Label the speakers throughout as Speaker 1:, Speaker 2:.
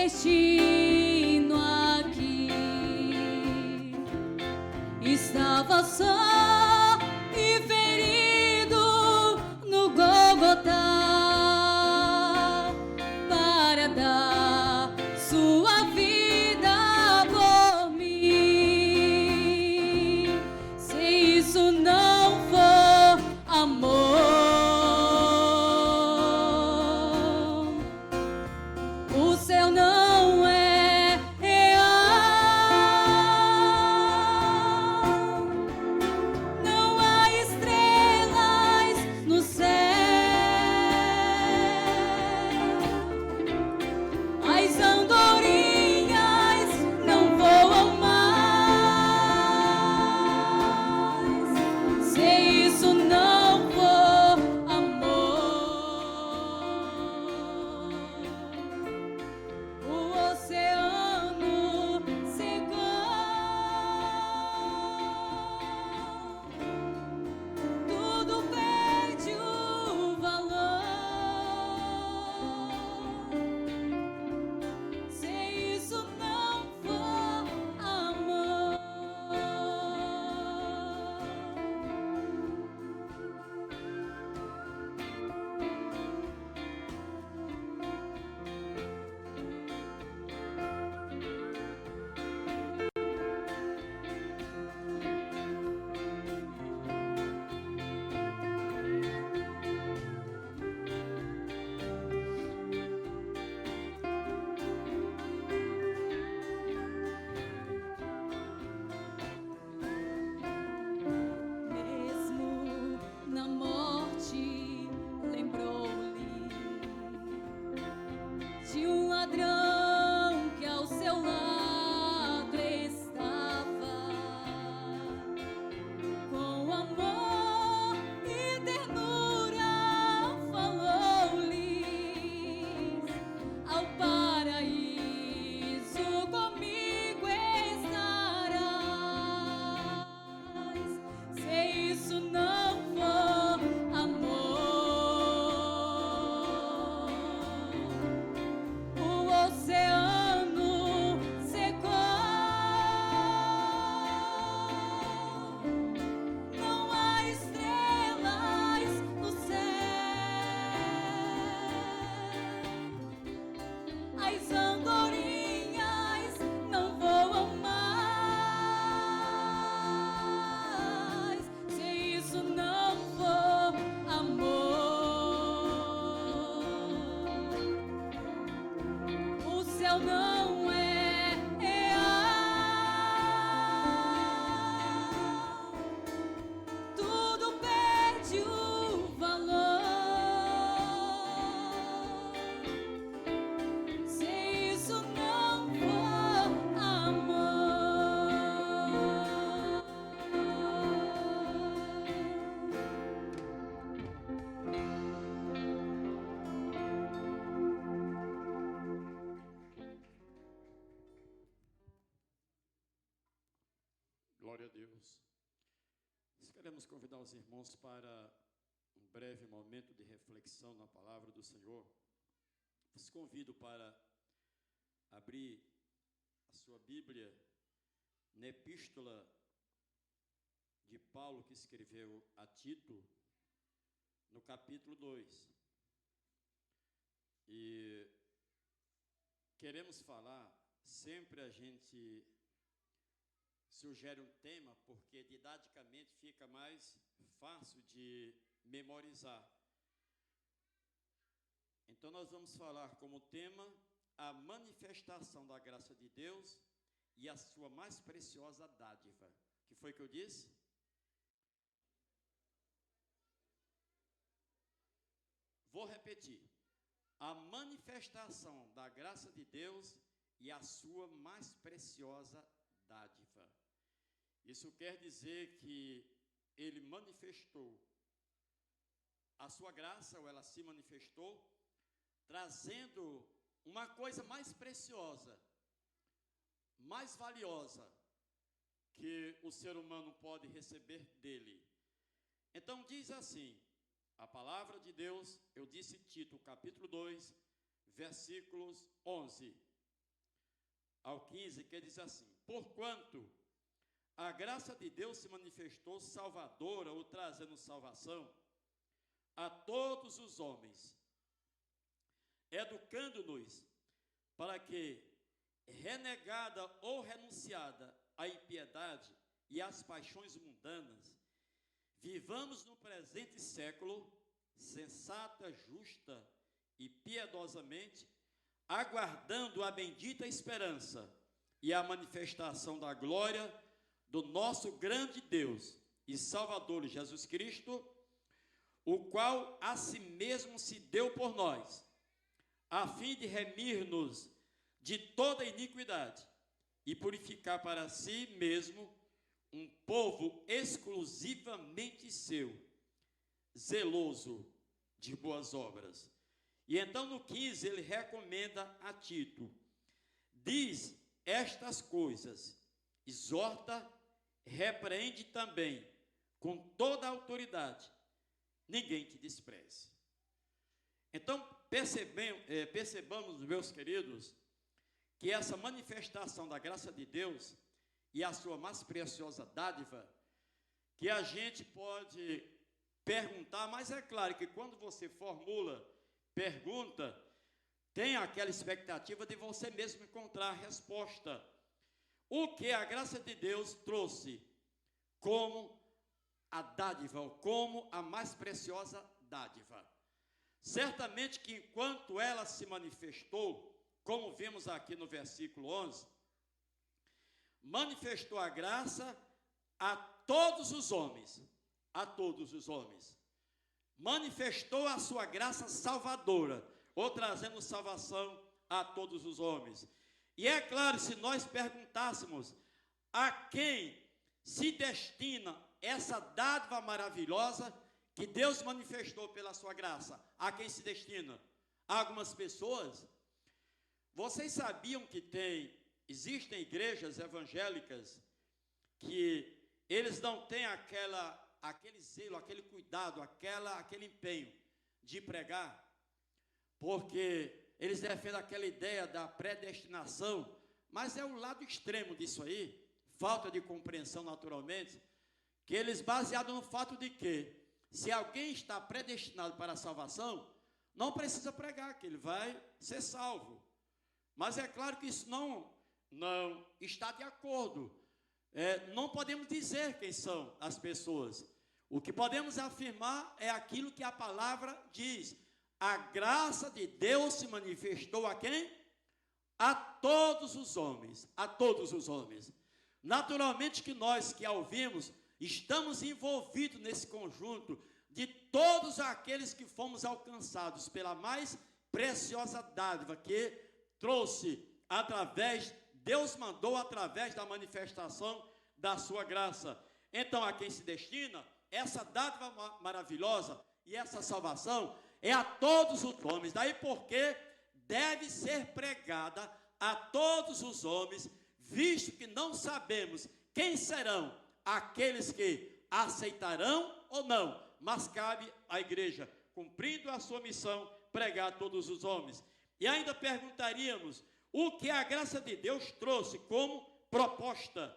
Speaker 1: destino aqui. Estava só e ferido no Gólgota para dar sua vida por mim. Se isso não for amor, o céu não é real. Não há estrelas no céu, as andorinhas não voam mais. Se isso não for amor, o oceano secou, tudo perde o valor. Se isso não for amor, mesmo na morte, lembrou-lhe de um ladrão que ao seu lado estava, com amor e ternura falou-lhes: ao paraíso comigo estarás. Se isso não for amor, o oceano secou, não há estrelas no céu, as andorinhas não voam mais. Se isso não for amor, o céu não é real. Tudo perde o valor. Se isso não for amor.
Speaker 2: Glória a Deus. Nós queremos convidar os irmãos para um breve momento de reflexão na palavra do Senhor. Os convido para abrir a sua Bíblia na epístola de Paulo que escreveu a Tito, no capítulo 2. E queremos falar, sempre a gente sugere um tema, porque didaticamente fica mais fácil de memorizar. Então nós vamos falar como tema a manifestação da graça de Deus e a sua mais preciosa dádiva. Que foi que eu disse? Vou repetir. A manifestação da graça de Deus e a sua mais preciosa dádiva. Isso quer dizer que ele manifestou a sua graça, ou ela se manifestou, trazendo uma coisa mais preciosa, mais valiosa, que o ser humano pode receber dele. Então diz assim, a palavra de Deus, eu disse Tito, capítulo 2, versículos 11. ao 15, que diz assim: porquanto a graça de Deus se manifestou salvadora, ou trazendo salvação a todos os homens, educando-nos para que, renegada ou renunciada a impiedade e as paixões mundanas, vivamos no presente século sensata, justa e piedosamente, aguardando a bendita esperança e a manifestação da glória do nosso grande Deus e Salvador Jesus Cristo, o qual a si mesmo se deu por nós, a fim de remir-nos de toda iniquidade e purificar para si mesmo um povo exclusivamente seu, zeloso de boas obras. E então no 15 ele recomenda a Tito: diz estas coisas, exorta, repreende também com toda a autoridade, ninguém te despreze. Então percebamos, meus queridos, que essa manifestação da graça de Deus e a sua mais preciosa dádiva, que a gente pode perguntar, mas é claro que quando você formula pergunta, tem aquela expectativa de você mesmo encontrar a resposta. O que a graça de Deus trouxe como a dádiva, ou como a mais preciosa dádiva? Certamente que enquanto ela se manifestou, como vimos aqui no versículo 11, manifestou a graça a todos os homens, a todos os homens. Manifestou a sua graça salvadora, ou trazendo salvação a todos os homens. E é claro, se nós perguntássemos a quem se destina essa dádiva maravilhosa que Deus manifestou pela sua graça, a quem se destina? A algumas pessoas. Vocês sabiam que existem igrejas evangélicas que eles não têm aquele zelo, aquele cuidado, aquele empenho de pregar, porque eles defendem aquela ideia da predestinação, mas é o lado extremo disso aí, falta de compreensão naturalmente, que eles baseados no fato de que, se alguém está predestinado para a salvação, não precisa pregar, que ele vai ser salvo. Mas é claro que isso não está de acordo. Não podemos dizer quem são as pessoas. O que podemos afirmar é aquilo que a palavra diz. A graça de Deus se manifestou a quem? A todos os homens. A todos os homens. Naturalmente que nós que a ouvimos, estamos envolvidos nesse conjunto de todos aqueles que fomos alcançados pela mais preciosa dádiva que trouxe Deus mandou através da manifestação da sua graça. Então, a quem se destina essa dádiva maravilhosa e essa salvação é a todos os homens. Daí porque deve ser pregada a todos os homens, visto que não sabemos quem serão aqueles que aceitarão ou não, mas cabe à igreja, cumprindo a sua missão, pregar a todos os homens. E ainda perguntaríamos, o que a graça de Deus trouxe como proposta?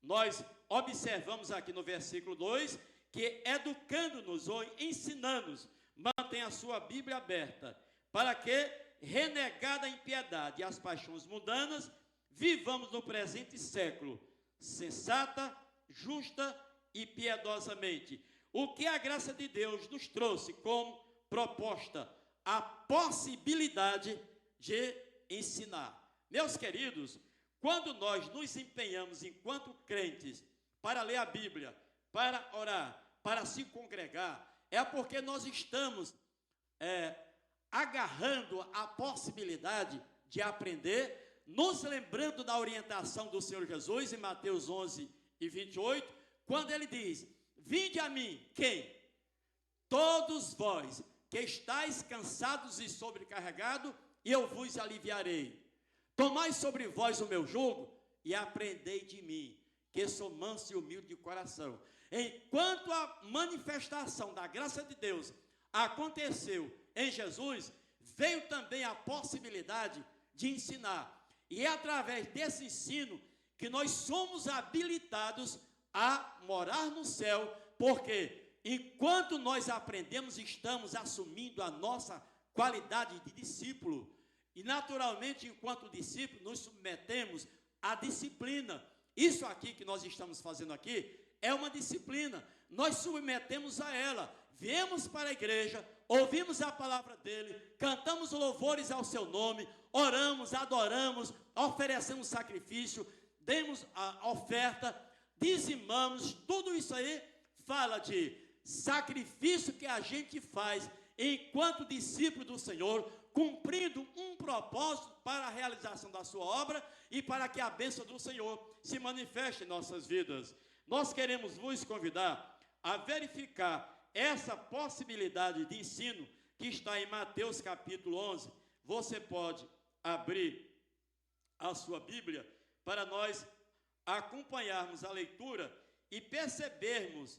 Speaker 2: Nós observamos aqui no versículo 2, que educando-nos ou ensinando-nos, mantém a sua Bíblia aberta, para que, renegada a impiedade e as paixões mundanas, vivamos no presente século, sensata, justa e piedosamente. O que a graça de Deus nos trouxe como proposta? A possibilidade de ensinar. Meus queridos, quando nós nos empenhamos enquanto crentes para ler a Bíblia, para orar, para se congregar, é porque nós estamos agarrando a possibilidade de aprender, nos lembrando da orientação do Senhor Jesus em Mateus 11 e 28, quando ele diz: vinde a mim, quem? Todos vós que estáis cansados e sobrecarregados, e eu vos aliviarei. Tomai sobre vós o meu jugo e aprendei de mim, que sou manso e humilde de coração. Enquanto a manifestação da graça de Deus aconteceu em Jesus, veio também a possibilidade de ensinar. E é através desse ensino que nós somos habilitados a morar no céu, porque enquanto nós aprendemos, estamos assumindo a nossa qualidade de discípulo. E naturalmente, enquanto discípulo, nos submetemos à disciplina. Isso aqui que nós estamos fazendo aqui é uma disciplina. Nós submetemos a ela. Viemos para a igreja, ouvimos a palavra dele, cantamos louvores ao seu nome, oramos, adoramos, oferecemos sacrifício, demos a oferta, dizimamos. Tudo isso aí fala de sacrifício que a gente faz enquanto discípulo do Senhor, cumprindo um propósito para a realização da sua obra e para que a bênção do Senhor se manifeste em nossas vidas. Nós queremos vos convidar a verificar essa possibilidade de ensino que está em Mateus capítulo 11. Você pode abrir a sua Bíblia para nós acompanharmos a leitura e percebermos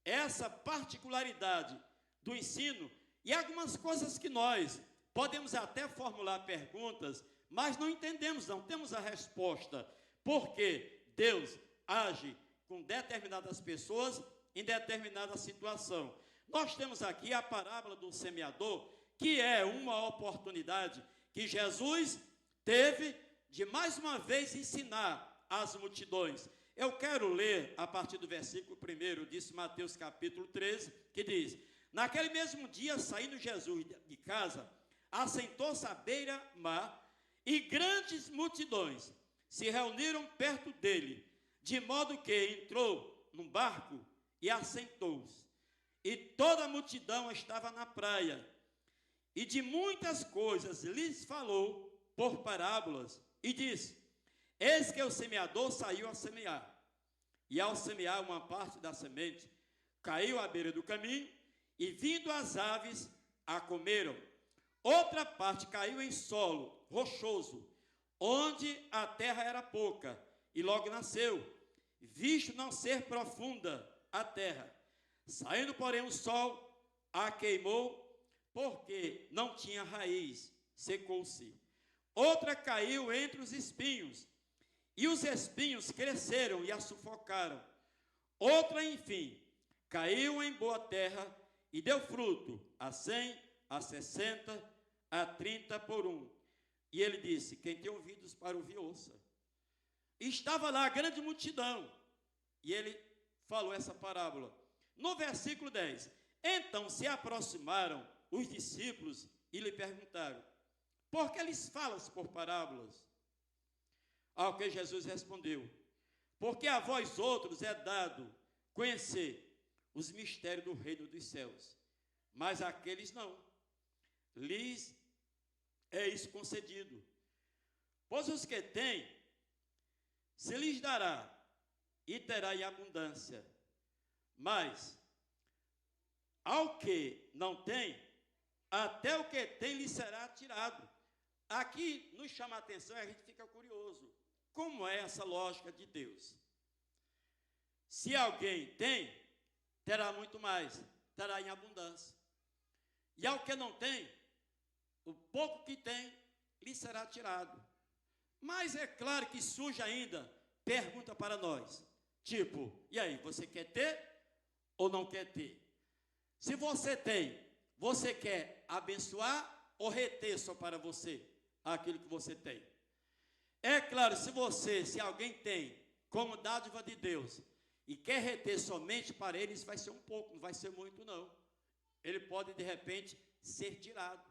Speaker 2: essa particularidade do ensino e algumas coisas que nós podemos até formular perguntas, mas não entendemos, não temos a resposta, porque Deus age com determinadas pessoas em determinada situação. Nós temos aqui a parábola do semeador, que é uma oportunidade que Jesus teve de mais uma vez ensinar às multidões. Eu quero ler a partir do versículo 1, disse Mateus capítulo 13, que diz: naquele mesmo dia, saindo Jesus de casa, assentou-se à beira-mar, e grandes multidões se reuniram perto dele, de modo que entrou num barco e assentou-se. E toda a multidão estava na praia, e de muitas coisas lhes falou por parábolas, e disse: eis que o semeador saiu a semear, e ao semear uma parte da semente caiu à beira do caminho, e vindo as aves a comeram. Outra parte caiu em solo rochoso, onde a terra era pouca, e logo nasceu, visto não ser profunda a terra. Saindo, porém, o sol a queimou, porque não tinha raiz, secou-se. Outra caiu entre os espinhos, e os espinhos cresceram e a sufocaram. Outra, enfim, caiu em boa terra e deu fruto, a 100, a 60, a 30 por um. E ele disse: quem tem ouvidos para ouvir, ouça. E estava lá a grande multidão, e ele falou essa parábola. No versículo 10, então se aproximaram os discípulos e lhe perguntaram: por que lhes falas por parábolas? Ao que Jesus respondeu: porque a vós outros é dado conhecer os mistérios do reino dos céus, mas àqueles não, lhes é isso concedido. Pois os que têm, se lhes dará, e terá em abundância, mas ao que não tem, até o que tem lhe será tirado. Aqui nos chama a atenção e a gente fica curioso. Como é essa lógica de Deus? Se alguém tem, terá muito mais, terá em abundância. E ao que não tem, o pouco que tem, lhe será tirado. Mas é claro que surge ainda pergunta para nós, tipo: e aí, você quer ter ou não quer ter? Se você tem, você quer abençoar ou reter só para você aquilo que você tem? É claro, se alguém tem como dádiva de Deus e quer reter somente para ele, isso vai ser um pouco, não vai ser muito não. Ele pode de repente ser tirado.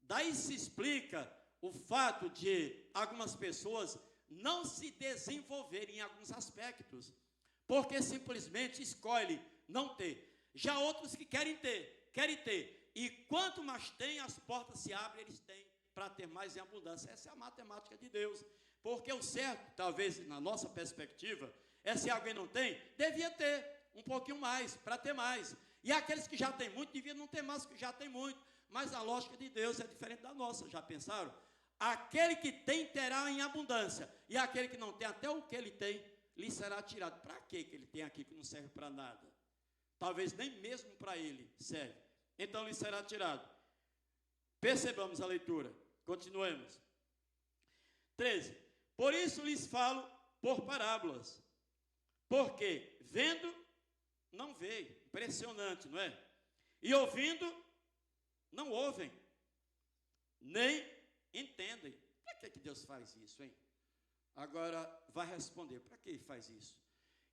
Speaker 2: Daí se explica o fato de algumas pessoas não se desenvolverem em alguns aspectos, porque simplesmente escolhe não ter. Já outros que querem ter. E quanto mais tem, as portas se abrem, eles têm para ter mais em abundância. Essa é a matemática de Deus. Porque o certo, talvez na nossa perspectiva, é se alguém não tem, devia ter um pouquinho mais, para ter mais. E aqueles que já têm muito, deviam não ter mais, que já têm muito. Mas a lógica de Deus é diferente da nossa, já pensaram? Aquele que tem, terá em abundância. E aquele que não tem, até o que ele tem, lhe será tirado. Para que ele tem aqui que não serve para nada? Talvez nem mesmo para ele serve. Então lhe será tirado. Percebamos a leitura. Continuemos. 13. Por isso lhes falo por parábolas, porque vendo, não veem. Impressionante, não é? E ouvindo, não ouvem, nem entendem. Para que Deus faz isso, hein? Agora, vai responder, para que ele faz isso?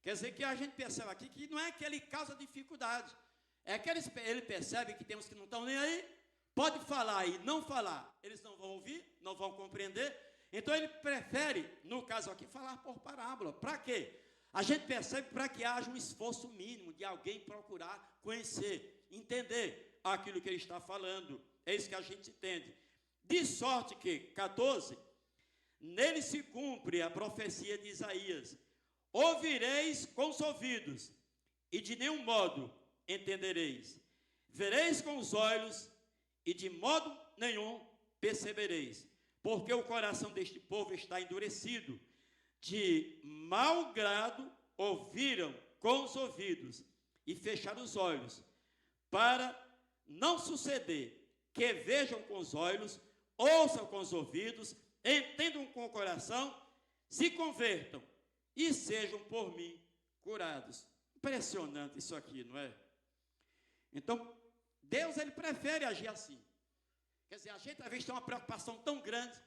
Speaker 2: Quer dizer que a gente percebe aqui que não é que ele causa dificuldade, é que ele percebe que tem uns que não estão nem aí, pode falar e não falar, eles não vão ouvir, não vão compreender, então ele prefere, no caso aqui, falar por parábola. Para quê? A gente percebe para que haja um esforço mínimo de alguém procurar conhecer, entender aquilo que ele está falando. É isso que a gente entende. De sorte que, 14, nele se cumpre a profecia de Isaías: ouvireis com os ouvidos, e de nenhum modo entendereis. Vereis com os olhos, e de modo nenhum percebereis. Porque o coração deste povo está endurecido. De mau grado ouviram com os ouvidos, e fecharam os olhos, para não suceder que vejam com os olhos, ouçam com os ouvidos, entendam com o coração, se convertam e sejam por mim curados. Impressionante isso aqui, não é? Então, Deus, ele prefere agir assim. Quer dizer, a gente às vezes tem uma preocupação tão grande,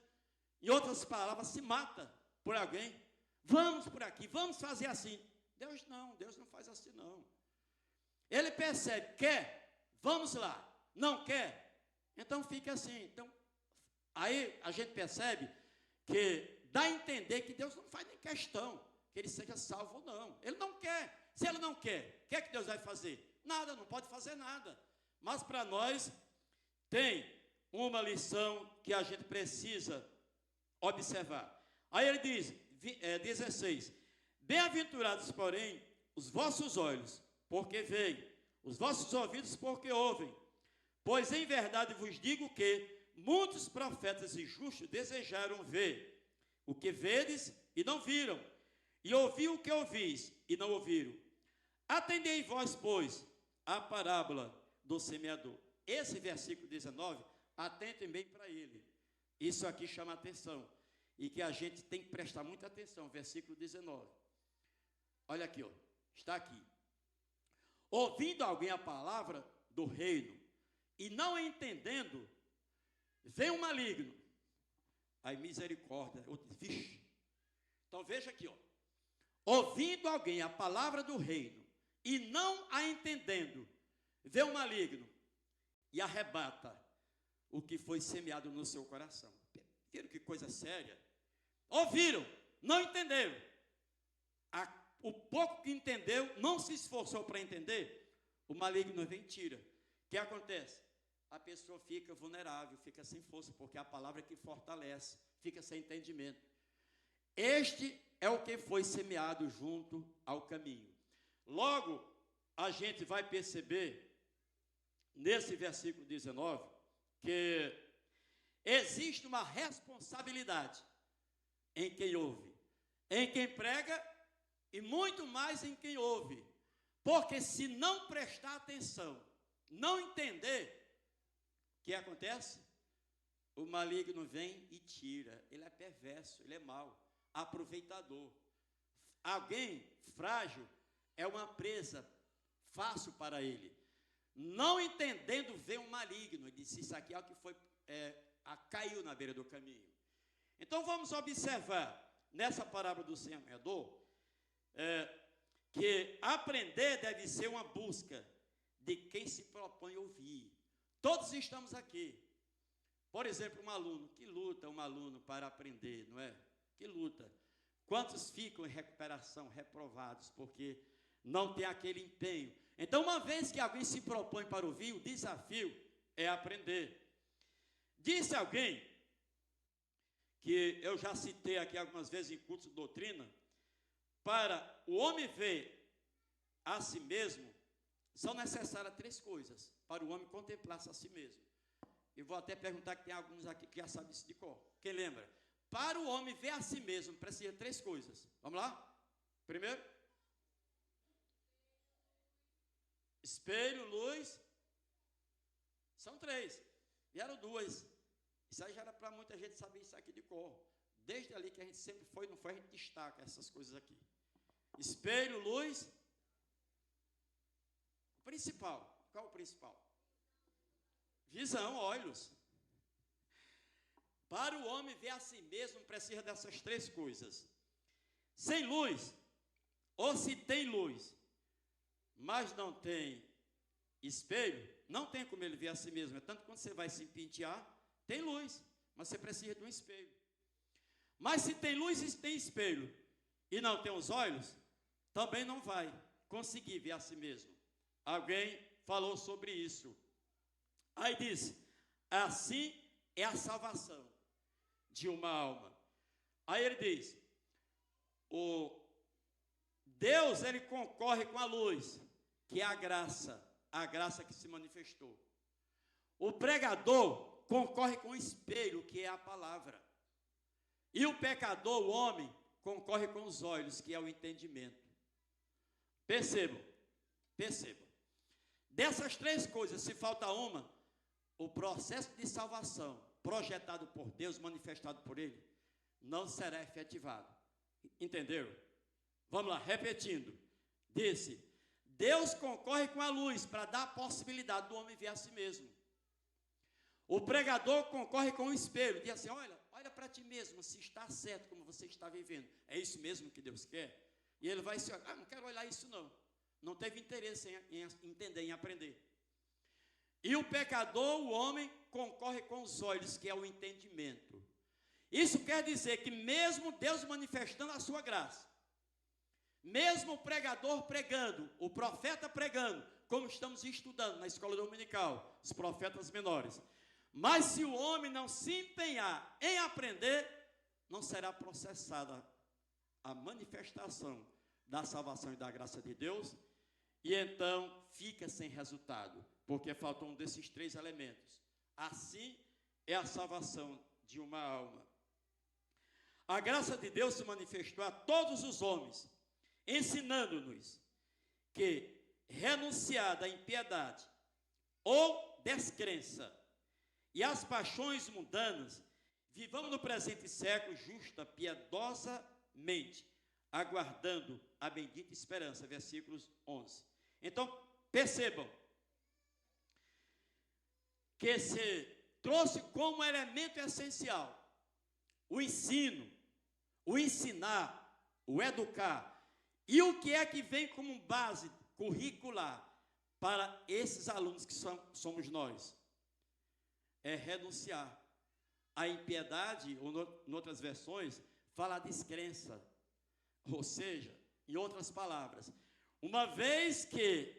Speaker 2: em outras palavras, se mata por alguém. Vamos por aqui, vamos fazer assim. Deus não faz assim não. Ele percebe, quer, vamos lá. Não quer, então fica assim. Então, aí a gente percebe que dá a entender que Deus não faz nem questão que ele seja salvo ou não. Ele não quer. Se ele não quer, o que é que Deus vai fazer? Nada, não pode fazer nada. Mas para nós tem uma lição que a gente precisa observar. Aí ele diz, 16: bem-aventurados, porém, os vossos olhos, porque veem, os vossos ouvidos, porque ouvem. Pois em verdade vos digo que muitos profetas e justos desejaram ver o que vedes e não viram, e ouvir o que ouvis e não ouviram. Atendei vós, pois, a parábola do semeador. Esse versículo 19, atentem bem para ele. Isso aqui chama atenção, e que a gente tem que prestar muita atenção. Versículo 19. Olha aqui, ó, está aqui. Ouvindo alguém a palavra do reino, e não entendendo, vem um maligno. Aí misericórdia. Vixe. Então veja aqui, ó. Ouvindo alguém a palavra do reino, e não a entendendo, vem um maligno e arrebata o que foi semeado no seu coração. Viram que coisa séria? Ouviram, não entenderam. O pouco que entendeu, não se esforçou para entender, o maligno vem e tira. O que acontece? A pessoa fica vulnerável, fica sem força, porque é a palavra que fortalece, fica sem entendimento. Este é o que foi semeado junto ao caminho. Logo, a gente vai perceber, nesse versículo 19, que existe uma responsabilidade em quem ouve, em quem prega e muito mais em quem ouve. Porque se não prestar atenção, não entender, o que acontece? O maligno vem e tira. Ele é perverso, ele é mau, aproveitador. Alguém frágil é uma presa fácil para ele. Não entendendo, vem um maligno. Ele disse, isso aqui é o que foi, caiu na beira do caminho. Então vamos observar nessa parábola do semeador, que aprender deve ser uma busca de quem se propõe a ouvir. Todos estamos aqui. Por exemplo, um aluno, que luta um aluno para aprender, não é? Que luta. Quantos ficam em recuperação, reprovados, porque não tem aquele empenho? Então, uma vez que alguém se propõe para ouvir, o desafio é aprender. Disse alguém, que eu já citei aqui algumas vezes em cultos de doutrina, para o homem ver a si mesmo, são necessárias 3 coisas, para o homem contemplar-se a si mesmo. E vou até perguntar, que tem alguns aqui que já sabem isso de cor. Quem lembra? Para o homem ver a si mesmo, precisa de 3 coisas. Vamos lá? Primeiro, espelho, luz. São 3. Vieram 2. Isso aí já era para muita gente saber isso aqui de cor. desde ali que a gente sempre foi, não foi, a gente destaca essas coisas aqui. Espelho, luz. Principal. Qual é o principal? Visão, olhos. Para o homem ver a si mesmo, precisa dessas três coisas. Sem luz, ou se tem luz, mas não tem espelho, não tem como ele ver a si mesmo. É tanto que quando você vai se pentear, tem luz, mas você precisa de um espelho. Mas se tem luz e tem espelho, e não tem os olhos, também não vai conseguir ver a si mesmo. Alguém falou sobre isso. Aí disse, assim é a salvação de uma alma. Aí ele diz, o Deus, ele concorre com a luz, que é a graça que se manifestou. O pregador concorre com o espelho, que é a palavra. E o pecador, o homem, concorre com os olhos, que é o entendimento. Percebam. Dessas três coisas, se falta uma, o processo de salvação, projetado por Deus, manifestado por Ele, não será efetivado. Entenderam? Vamos lá, repetindo. Disse, Deus concorre com a luz para dar a possibilidade do homem ver a si mesmo. O pregador concorre com o espelho, diz assim, olha para ti mesmo, se está certo como você está vivendo. É isso mesmo que Deus quer? E ele vai dizer, não quero olhar isso não. Não teve interesse em entender, em aprender. E o pecador, o homem, concorre com os olhos, que é o entendimento. Isso quer dizer que mesmo Deus manifestando a sua graça, mesmo o pregador pregando, o profeta pregando, como estamos estudando na escola dominical, os profetas menores, mas se o homem não se empenhar em aprender, não será processada a manifestação da salvação e da graça de Deus, e então fica sem resultado, porque falta um desses três elementos. Assim é a salvação de uma alma. A graça de Deus se manifestou a todos os homens, ensinando-nos que, renunciada à impiedade ou descrença e às paixões mundanas, vivamos no presente século justa, piedosamente, aguardando a bendita esperança. Versículos 11. Então, percebam que se trouxe como elemento essencial o ensino, o ensinar, o educar. E o que é que vem como base curricular para esses alunos que somos nós? É renunciar à impiedade, ou em outras versões, fala a descrença. Ou seja, em outras palavras, uma vez que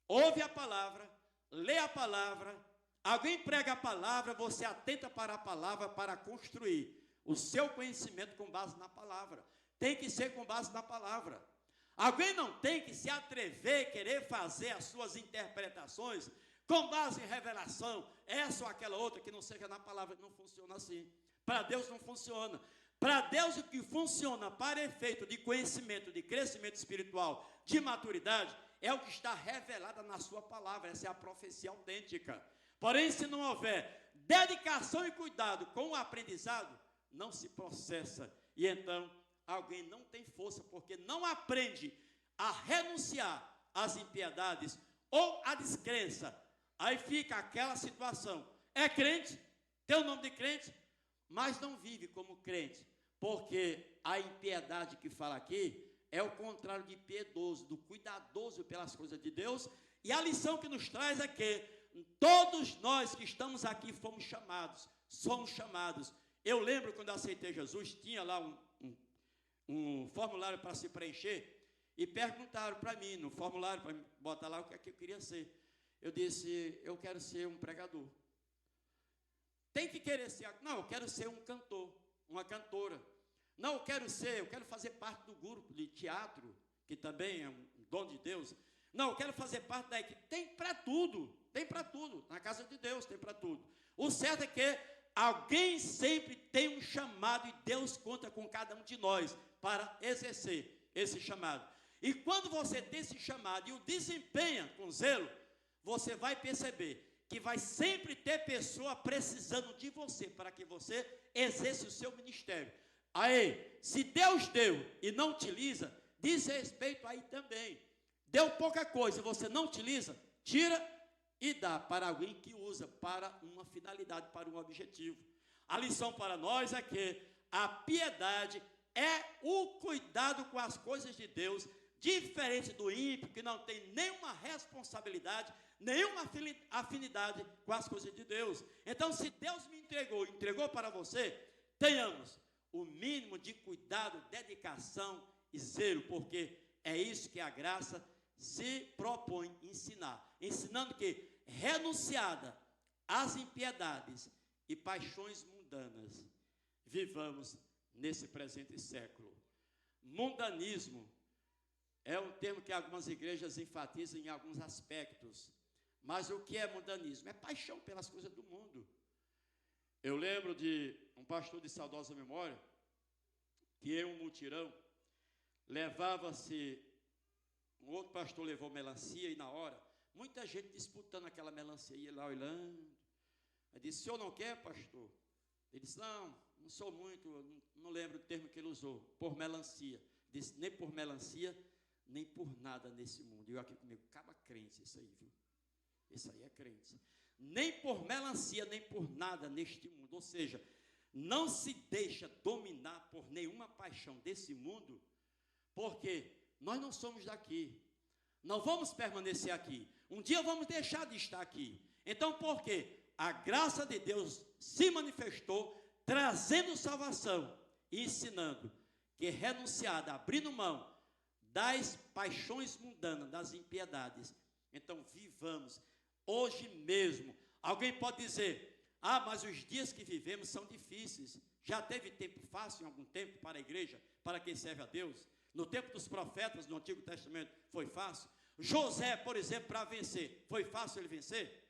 Speaker 2: ouve a palavra, lê a palavra, alguém prega a palavra, você atenta para a palavra para construir o seu conhecimento com base na palavra. Tem que ser com base na palavra. Alguém não tem que se atrever, querer fazer as suas interpretações com base em revelação, essa ou aquela outra que não seja na palavra. Não funciona assim. Para Deus não funciona. Para Deus o que funciona para efeito de conhecimento, de crescimento espiritual, de maturidade, é o que está revelado na sua palavra. Essa é a profecia autêntica. Porém, se não houver dedicação e cuidado com o aprendizado, não se processa. E então, alguém não tem força, porque não aprende a renunciar às impiedades ou à descrença. Aí fica aquela situação. É crente, tem o nome de crente, mas não vive como crente. Porque a impiedade que fala aqui é o contrário de piedoso, do cuidadoso pelas coisas de Deus. E a lição que nos traz é que todos nós que estamos aqui somos chamados. Eu lembro quando eu aceitei Jesus, tinha lá um formulário para se preencher, e perguntaram para mim, no formulário, para botar lá o que é que eu queria ser. Eu disse, eu quero ser um pregador. Tem que querer ser, não, eu quero ser um cantor, uma cantora. Não, eu quero fazer parte do grupo de teatro, que também é um dom de Deus. Não, eu quero fazer parte da equipe. Tem para tudo, na casa de Deus tem para tudo. O certo é que alguém sempre tem um chamado e Deus conta com cada um de nós para exercer esse chamado. E quando você tem esse chamado e o desempenha com zelo, você vai perceber que vai sempre ter pessoa precisando de você para que você exerça o seu ministério. Aí, se Deus deu e não utiliza, diz respeito aí também. Deu pouca coisa, você não utiliza, tira e dá para alguém que usa para uma finalidade, para um objetivo. A lição para nós é que a piedade é o cuidado com as coisas de Deus, diferente do ímpio, que não tem nenhuma responsabilidade, nenhuma afinidade com as coisas de Deus. Então, se Deus me entregou para você, tenhamos o mínimo de cuidado, dedicação e zelo, porque é isso que a graça se propõe ensinar. Ensinando que, renunciada às impiedades e paixões mundanas, vivamos nesse presente século. Mundanismo é um termo que algumas igrejas enfatizam em alguns aspectos. Mas o que é mundanismo? É paixão pelas coisas do mundo. Eu lembro de um pastor de saudosa memória, que em um mutirão, levava-se, um outro pastor levou melancia, e na hora, muita gente disputando aquela melancia, ia lá olhando. Ele disse: o senhor não quer, pastor? Ele disse: não sou muito, não lembro o termo que ele usou, por melancia. Ele disse: nem por melancia, nem por nada nesse mundo. E eu aqui comigo, acaba crente isso aí, viu? Isso aí é crente. Nem por melancia, nem por nada neste mundo. Ou seja, não se deixa dominar por nenhuma paixão desse mundo, porque nós não somos daqui. Não vamos permanecer aqui. Um dia vamos deixar de estar aqui. Então, por quê? A graça de Deus se manifestou, trazendo salvação e ensinando que, renunciada, abrindo mão das paixões mundanas, das impiedades, então vivamos hoje mesmo. Alguém pode dizer: mas os dias que vivemos são difíceis. Já teve tempo fácil em algum tempo para a igreja, para quem serve a Deus? No tempo dos profetas, no Antigo Testamento, foi fácil? José, por exemplo, para vencer, foi fácil ele vencer?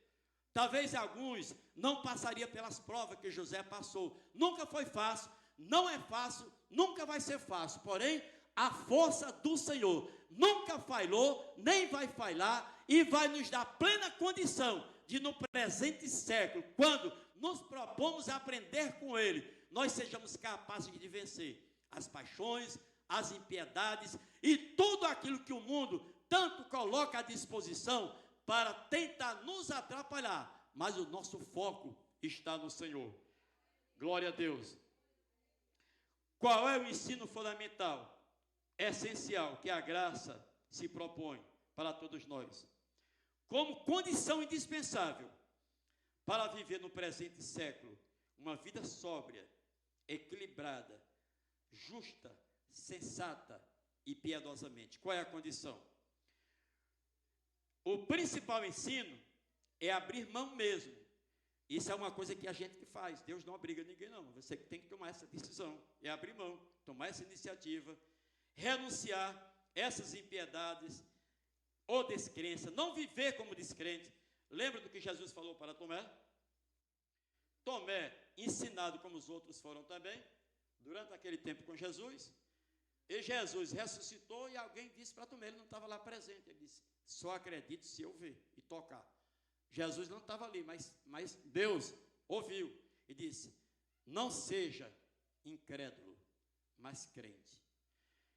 Speaker 2: Talvez alguns não passariam pelas provas que José passou. Nunca foi fácil, não é fácil, nunca vai ser fácil. Porém, a força do Senhor nunca falhou, nem vai falhar, e vai nos dar plena condição de, no presente século, quando nos propomos a aprender com Ele, nós sejamos capazes de vencer as paixões, as impiedades e tudo aquilo que o mundo tanto coloca à disposição para tentar nos atrapalhar, mas o nosso foco está no Senhor. Glória a Deus. Qual é o ensino fundamental, essencial, que a graça se propõe para todos nós? Como condição indispensável para viver no presente século uma vida sóbria, equilibrada, justa, sensata e piedosamente. Qual é a condição? O principal ensino é abrir mão mesmo. Isso é uma coisa que a gente que faz. Deus não obriga ninguém, não. Você que tem que tomar essa decisão. É abrir mão, tomar essa iniciativa, renunciar essas impiedades ou descrença, não viver como descrente. Lembra do que Jesus falou para Tomé? Tomé, ensinado como os outros foram também, durante aquele tempo com Jesus, e Jesus ressuscitou e alguém disse para Tomé, ele não estava lá presente, ele disse: só acredito se eu ver e tocar. Jesus não estava ali, mas Deus ouviu e disse: não seja incrédulo, mas crente.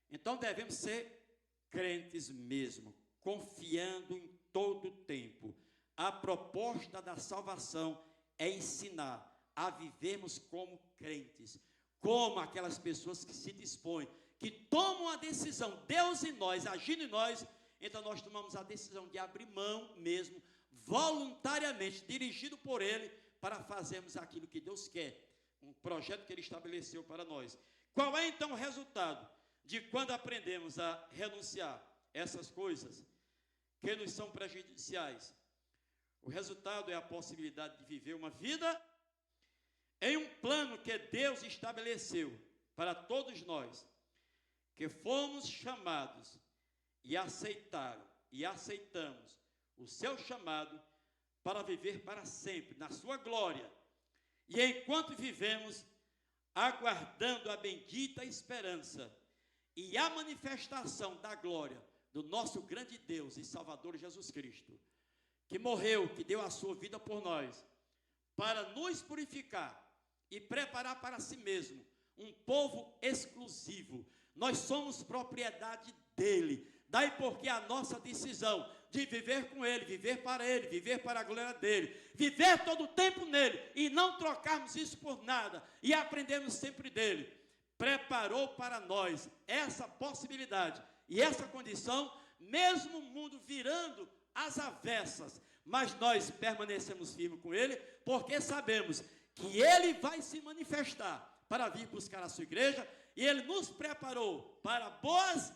Speaker 2: Então devemos ser crentes mesmo, confiando em todo o tempo. A proposta da salvação é ensinar a vivermos como crentes, como aquelas pessoas que se dispõem, que tomam a decisão, Deus em nós, agindo em nós, então nós tomamos a decisão de abrir mão mesmo, voluntariamente, dirigido por Ele, para fazermos aquilo que Deus quer, um projeto que Ele estabeleceu para nós. Qual é então o resultado de quando aprendemos a renunciar essas coisas que nos são prejudiciais? O resultado é a possibilidade de viver uma vida em um plano que Deus estabeleceu para todos nós, que fomos chamados e aceitamos o seu chamado para viver para sempre na sua glória. E enquanto vivemos, aguardando a bendita esperança e a manifestação da glória do nosso grande Deus e Salvador Jesus Cristo, que morreu, que deu a sua vida por nós, para nos purificar e preparar para si mesmo um povo exclusivo. Nós somos propriedade dele. Daí porque a nossa decisão de viver com ele, viver para a glória dele, viver todo o tempo nele e não trocarmos isso por nada e aprendermos sempre dele, preparou para nós essa possibilidade e essa condição, mesmo o mundo virando às avessas, mas nós permanecemos firmes com ele, porque sabemos que ele vai se manifestar para vir buscar a sua igreja, e ele nos preparou para boas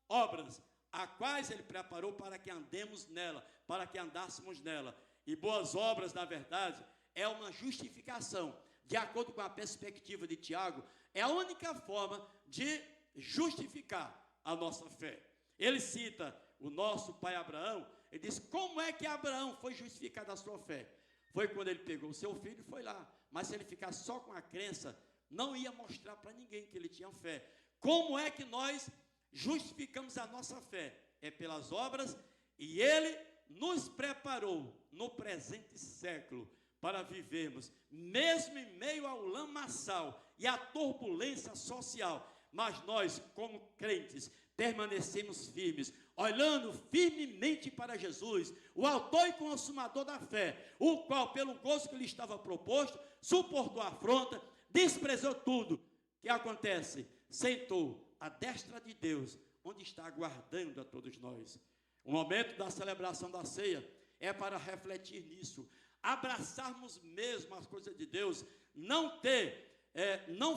Speaker 2: obras, a quais ele preparou para que andemos nela, para que andássemos nela. E boas obras, na verdade, é uma justificação, de acordo com a perspectiva de Tiago, é a única forma de justificar a nossa fé. Ele cita o nosso pai Abraão, ele diz, como é que Abraão foi justificado a sua fé? Foi quando ele pegou o seu filho e foi lá, mas se ele ficasse só com a crença, não ia mostrar para ninguém que ele tinha fé. Como é que nós justificamos a nossa fé? É pelas obras, e ele nos preparou no presente século para vivermos, mesmo em meio ao lamaçal e à turbulência social, mas nós, como crentes, permanecemos firmes, olhando firmemente para Jesus, o autor e consumador da fé, o qual, pelo gozo que lhe estava proposto, suportou a afronta, desprezou tudo. O que acontece? Sentou à destra de Deus, onde está aguardando a todos nós. O momento da celebração da ceia é para refletir nisso, abraçarmos mesmo as coisas de Deus, não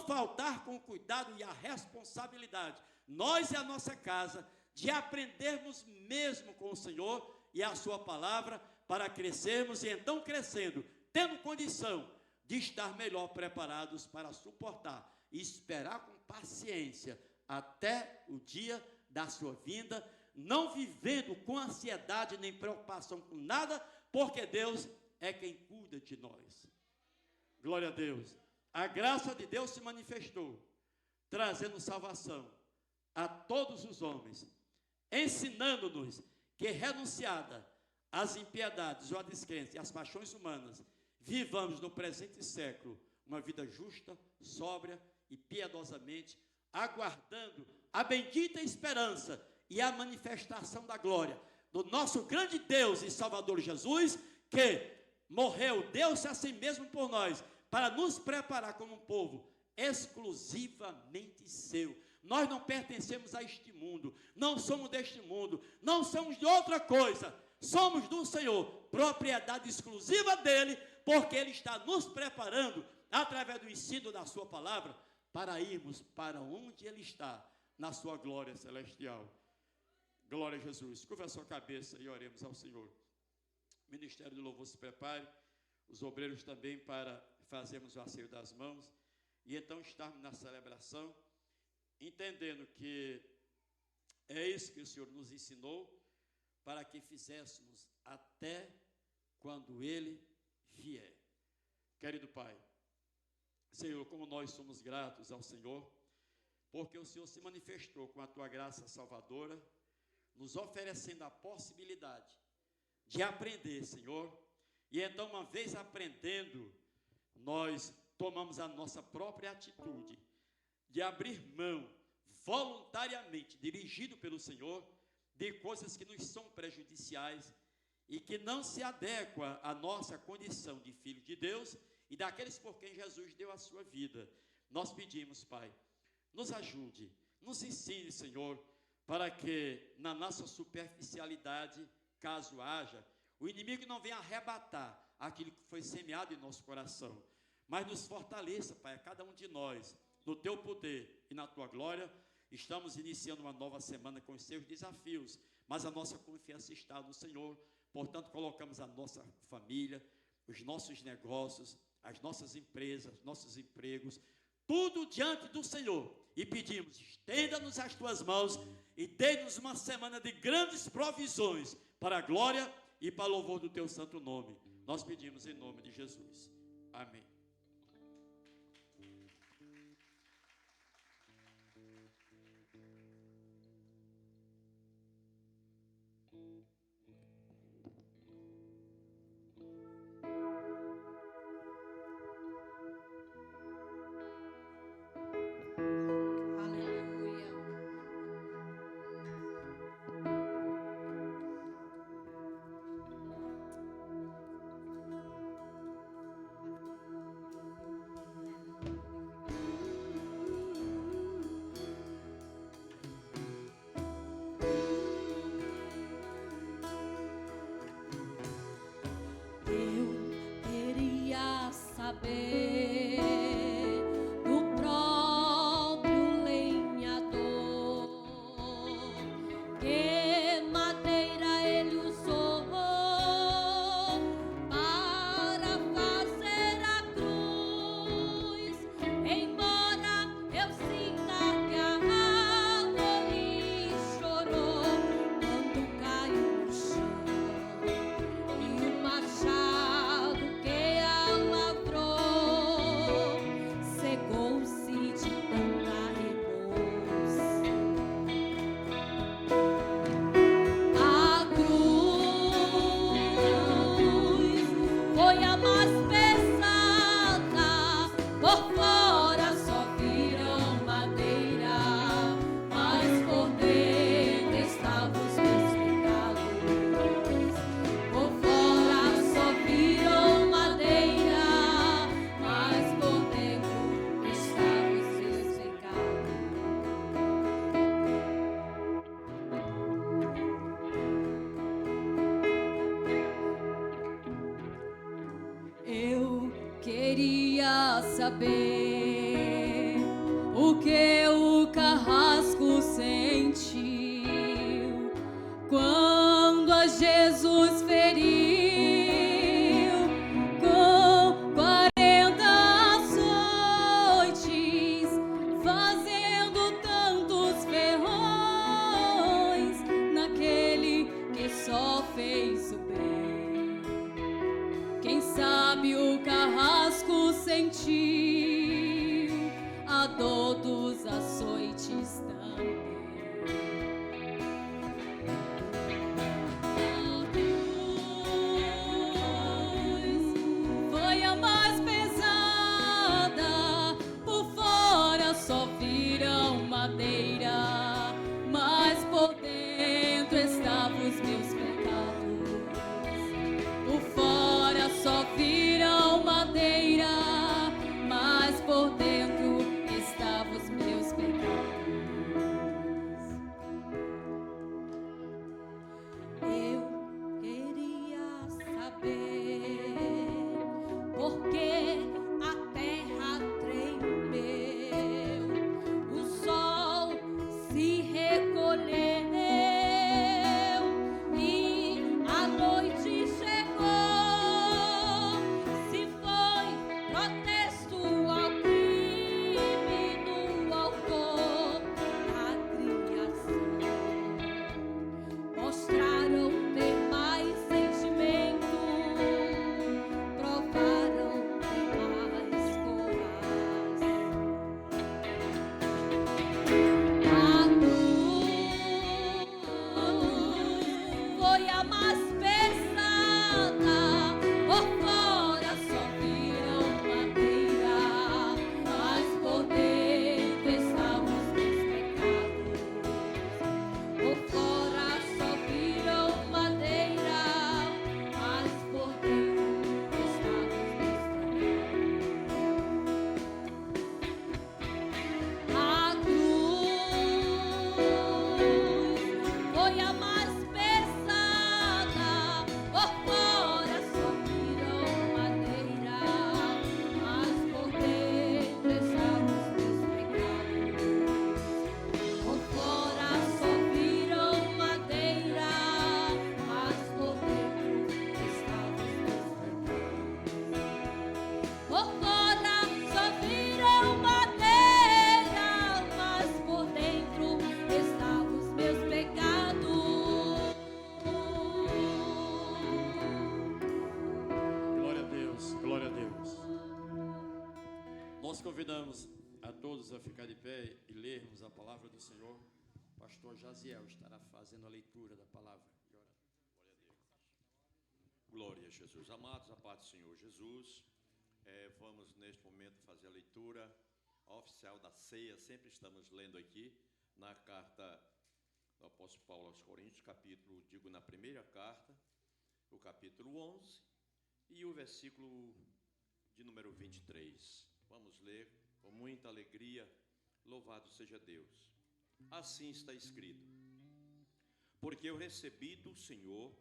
Speaker 2: faltar com o cuidado e a responsabilidade, nós e a nossa casa, de aprendermos mesmo com o Senhor e a sua palavra, para crescermos e então crescendo, tendo condição de estar melhor preparados para suportar e esperar com paciência até o dia da sua vinda, não vivendo com ansiedade nem preocupação com nada, porque Deus é quem cuida de nós. Glória a Deus. A graça de Deus se manifestou, trazendo salvação a todos os homens, ensinando-nos que, renunciada às impiedades ou à descrença e às paixões humanas, vivamos no presente século uma vida justa, sóbria e piedosamente, aguardando a bendita esperança e a manifestação da glória do nosso grande Deus e Salvador Jesus, que morreu, deu-se a si mesmo por nós, para nos preparar como um povo exclusivamente seu. Nós não pertencemos a este mundo, não somos deste mundo, não somos de outra coisa, somos do Senhor, propriedade exclusiva dele, porque ele está nos preparando, através do ensino da sua palavra, para irmos para onde ele está, na sua glória celestial. Glória a Jesus. Curva a sua cabeça e oremos ao Senhor. O Ministério do Louvor se prepare, os obreiros também, para fazermos o asseio das mãos, e então estarmos na celebração, entendendo que é isso que o Senhor nos ensinou, para que fizéssemos até quando Ele vier. Querido Pai, Senhor, como nós somos gratos ao Senhor, porque o Senhor se manifestou com a Tua graça salvadora, nos oferecendo a possibilidade de aprender, Senhor, e então, uma vez aprendendo, nós tomamos a nossa própria atitude de abrir mão voluntariamente, dirigido pelo Senhor, de coisas que nos são prejudiciais e que não se adequam à nossa condição de filho de Deus e daqueles por quem Jesus deu a sua vida. Nós pedimos, Pai, nos ajude, nos ensine, Senhor, para que na nossa superficialidade, caso haja, o inimigo não venha arrebatar aquilo que foi semeado em nosso coração, mas nos fortaleça, Pai, a cada um de nós, no Teu poder e na Tua glória. Estamos iniciando uma nova semana com os seus desafios, mas a nossa confiança está no Senhor. Portanto, colocamos a nossa família, os nossos negócios, as nossas empresas, nossos empregos, tudo diante do Senhor, e pedimos, estenda-nos as Tuas mãos e dê-nos uma semana de grandes provisões para a glória e para o louvor do Teu santo nome. Nós pedimos em nome de Jesus. Amém.
Speaker 1: saber do próprio lenhador que madeira ele usou para fazer a cruz. Embora eu sinta que a árvore chorou quando caiu no chão, e o machado que a lavrou secou-se de tanta repouso. A cruz foi a mais pesada, por fora só viram madeira, mas por dentro estavam os meus pecados. Por fora só viram madeira, mas por dentro estavam os meus pecados. Eu queria saber o que o carrasco sentiu quando a Jesus feriu com 40 açoites, fazendo tantos ferrões naquele que só fez o bem. Quem sabe o carrasco sentiu a dor dos açoites também. A cruz foi a mais pesada, por fora só viram madeira, mas por dentro estavam os meus pecados. Por fora só viram madeira, mas por dentro estavam os meus pecados. Eu queria saber por que a terra tremeu, o sol se recolheu e a noite chegou. Se foi protesto ao crime do autor da criação, mostraram ter mais sentimento, provaram ter mais coragem. A cruz foi a mais pesada, por fora só viram madeira, mas por dentro estavam os meus pecados. Por fora só viram madeira, mas por dentro estavam os meus pecados. A cruz foi a mais pesada, por fora só viram madeira, mas por dentro estavam os meus pecados. Por fora só viram madeira, mas por dentro estavam os meus pecados. Por fora só viram madeira, mas por dentro estavam os meus pecados.
Speaker 2: Glória a Deus, glória a Deus. Nós convidamos a todos a ficar de pé e lermos a palavra do Senhor. Pastor Jaziel estará fazendo a leitura da palavra.
Speaker 3: Glória a Jesus. Amados, a paz do Senhor Jesus, vamos neste momento fazer a leitura oficial da ceia. Sempre estamos lendo aqui na carta do apóstolo Paulo aos Coríntios, na primeira carta, o capítulo 11 e o versículo de número 23. Vamos ler com muita alegria. Louvado seja Deus. Assim está escrito: porque eu recebi do Senhor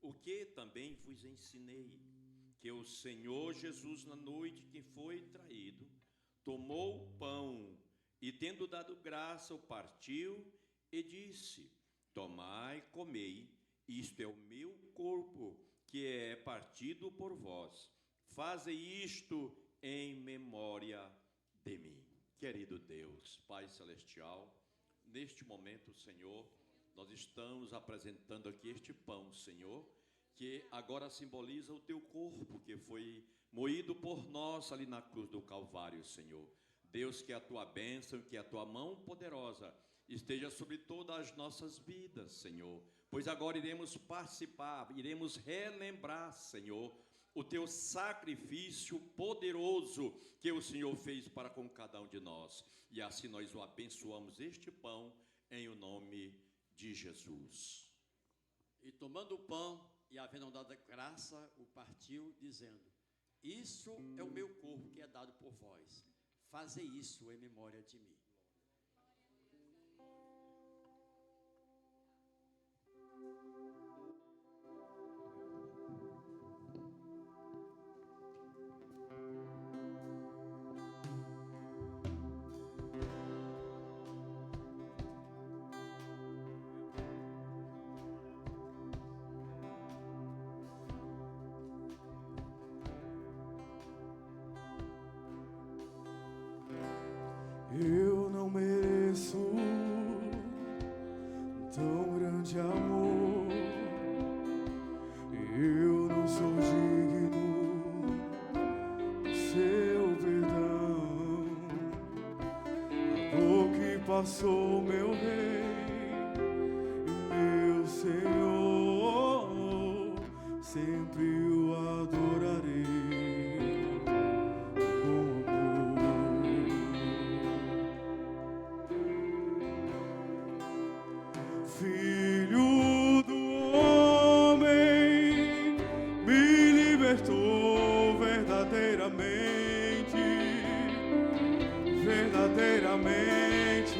Speaker 3: o que também vos ensinei, que o Senhor Jesus, na noite que foi traído, tomou o pão e, tendo dado graça, o partiu e disse: tomai, comei, isto é o meu corpo, que é partido por vós. Fazei isto em memória de mim. Querido Deus, Pai Celestial, neste momento, Senhor, nós estamos apresentando aqui este pão, Senhor, que agora simboliza o teu corpo, que foi moído por nós ali na cruz do Calvário, Senhor. Deus, que a tua bênção, que a tua mão poderosa esteja sobre todas as nossas vidas, Senhor. Pois agora iremos participar, iremos relembrar, Senhor, o teu sacrifício poderoso que o Senhor fez para com cada um de nós. E assim nós o abençoamos este pão em o nome de Jesus.
Speaker 2: E tomando o pão e havendo dado graça, o partiu, dizendo: isso é o meu corpo que é dado por vós. Fazei isso em memória de mim.
Speaker 4: Eu não mereço tão grande amor, eu não sou digno do seu perdão. A dor que passou meu Rei e meu Senhor, sempre o adorarei. Filho do homem, me libertou verdadeiramente, verdadeiramente.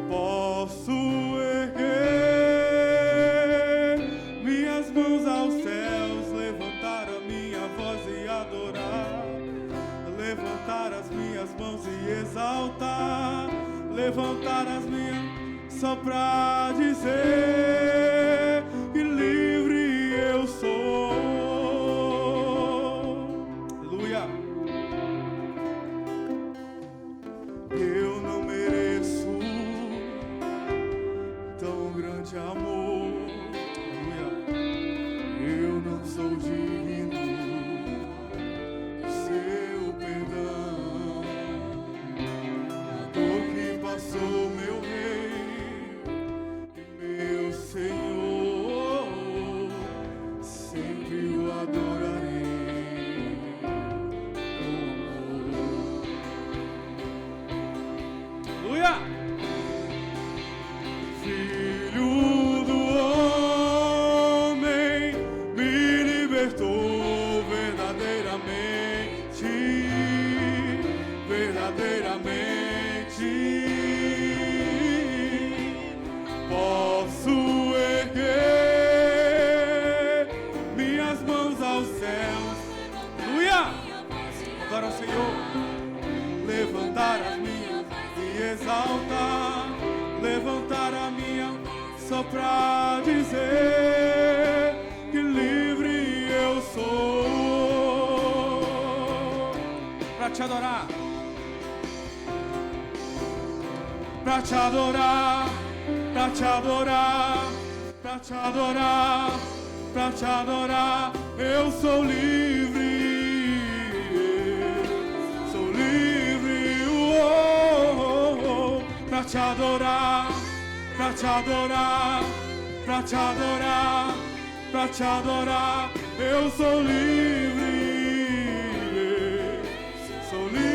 Speaker 4: Posso erguer minhas mãos aos céus, levantar a minha voz e adorar, levantar as minhas mãos e exaltar, levantar as minhas só pra dizer que livre eu sou. Aleluia. Eu não mereço tão grande amor. Aleluia. Eu não sou digno do seu perdão. A dor que passou meu Rei e meu Senhor, sempre o adorarei com amor. Aleluia! Filho do homem, me libertou verdadeiramente, verdadeiramente. Posso erguer minhas mãos aos céus. Aleluia! Adora o Senhor. Levantar a minha e exaltar, levantar a minha só pra dizer que livre eu sou. Pra te adorar, pra te adorar, pra te adorar, pra te adorar, pra te adorar. Eu sou livre, sou livre, pra te adorar, pra te adorar, pra te adorar, pra te adorar. Eu sou livre, sou livre.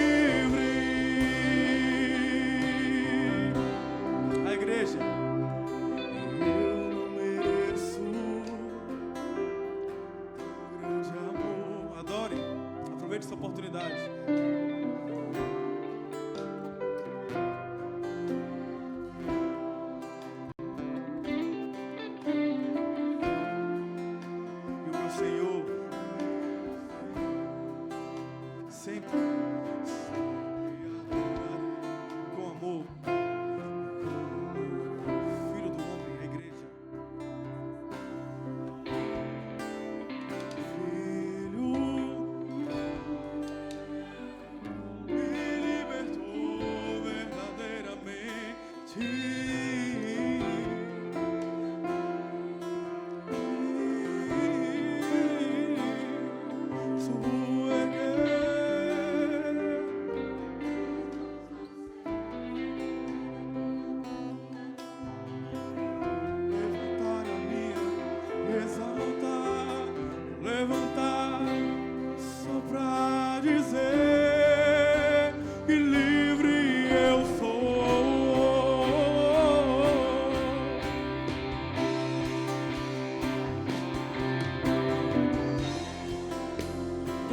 Speaker 4: A igreja. Eu não mereço tão grande amor. Adore, aproveite essa oportunidade.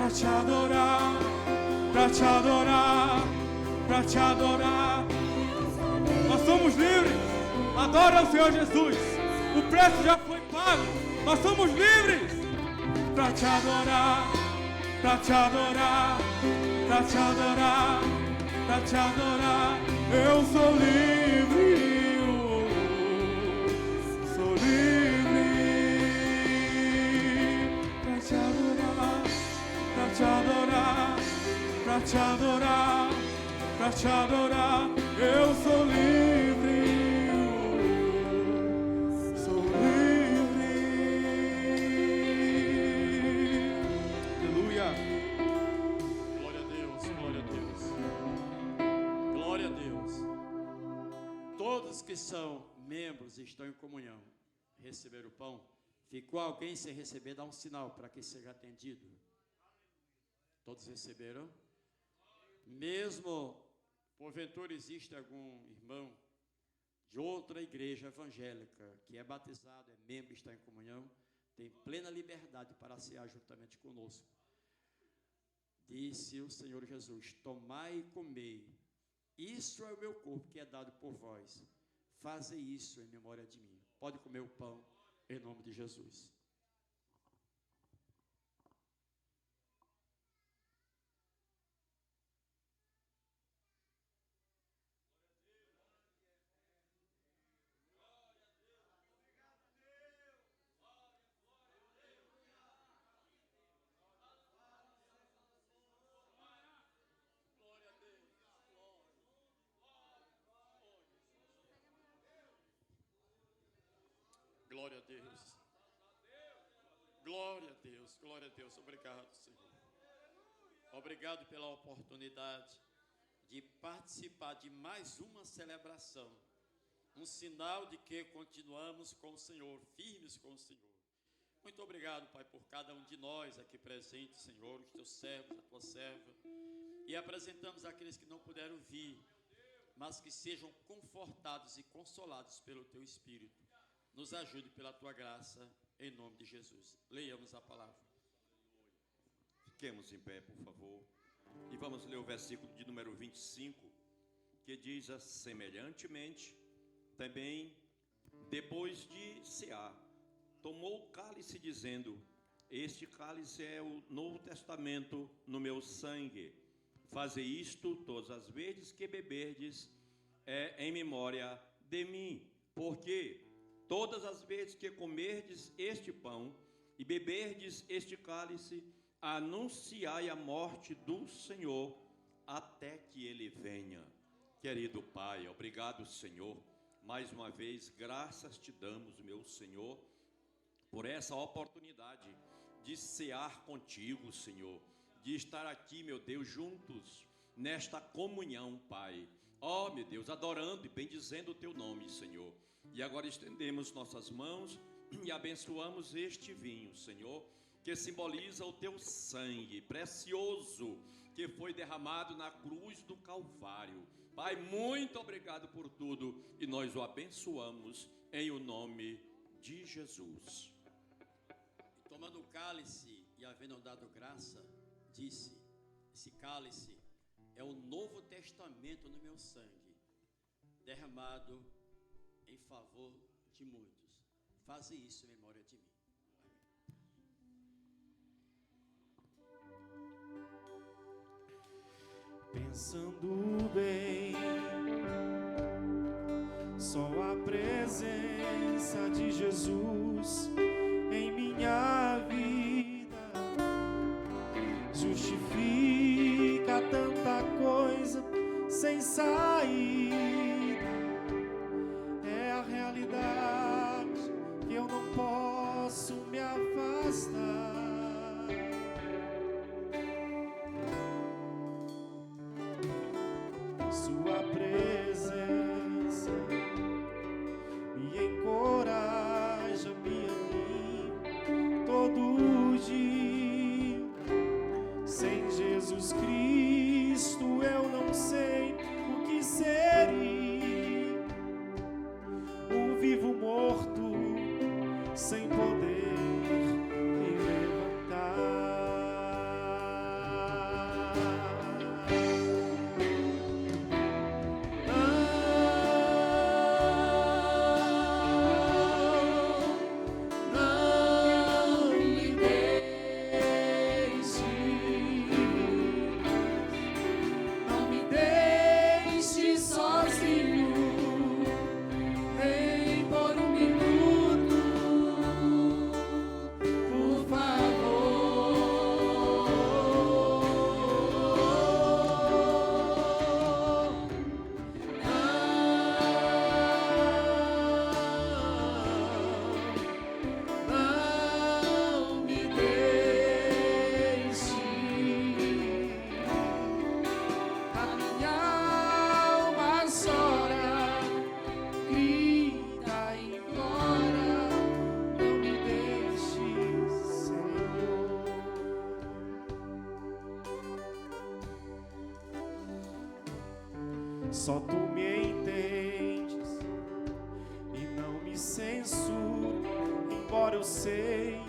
Speaker 4: pra te adorar, pra te adorar, pra te adorar. Nós somos livres. Adora o Senhor Jesus. O preço já foi pago. Nós somos livres pra te adorar, pra te adorar, pra te adorar, pra te adorar. Eu sou livre, sou livre pra te adorar, pra te adorar, pra te adorar, pra te adorar. Eu sou livre, sou livre. Aleluia.
Speaker 2: Glória a Deus, glória a Deus. Glória a Deus. Todos que são membros e estão em comunhão receberam o pão. Ficou alguém sem receber? Dá um sinal para que seja atendido. Todos receberam? Mesmo, porventura, existe algum irmão de outra igreja evangélica que é batizado, é membro e está em comunhão, tem plena liberdade para cear juntamente conosco. Disse o Senhor Jesus: tomai e comei, isso é o meu corpo que é dado por vós, fazei isso em memória de mim. Pode comer o pão em nome de Jesus. Glória a Deus. Glória a Deus, glória a Deus. Obrigado, Senhor. Obrigado pela oportunidade de participar de mais uma celebração. Um sinal de que continuamos com o Senhor, firmes com o Senhor. Muito obrigado, Pai, por cada um de nós aqui presentes, Senhor, os teus servos, a tua serva. E apresentamos aqueles que não puderam vir, mas que sejam confortados e consolados pelo teu Espírito. Nos ajude pela tua graça, em nome de Jesus. Leiamos a palavra.
Speaker 3: Fiquemos em pé, por favor. E vamos ler o versículo de número 25, que diz: semelhantemente, também, depois de cear, tomou o cálice, dizendo: este cálice é o Novo Testamento no meu sangue. Fazei isto todas as vezes que beberdes, em memória de mim. Porque todas as vezes que comerdes este pão e beberdes este cálice, anunciai a morte do Senhor até que Ele venha. Querido Pai, obrigado, Senhor. Mais uma vez, graças te damos, meu Senhor, por essa oportunidade de cear contigo, Senhor, de estar aqui, meu Deus, juntos nesta comunhão, Pai. Ó, meu Deus, adorando e bendizendo o teu nome, Senhor. E agora estendemos nossas mãos e abençoamos este vinho, Senhor, que simboliza o teu sangue precioso que foi derramado na cruz do Calvário. Pai, muito obrigado por tudo e nós o abençoamos em o nome de Jesus.
Speaker 2: E tomando o cálice e havendo dado graça, disse: esse cálice é o Novo Testamento no meu sangue, derramado em favor de muitos. Faze isso em memória de mim.
Speaker 4: Pensando bem, só a presença de Jesus em minha vida justifica tanta coisa sem saída. É a realidade que eu não posso me afastar. Sua presença me encoraja, me anima todo dia. Sem Jesus Cristo eu não sei o que seria. Um vivo morto sem poder me levantar. Só tu me entendes e não me censuro, embora eu sei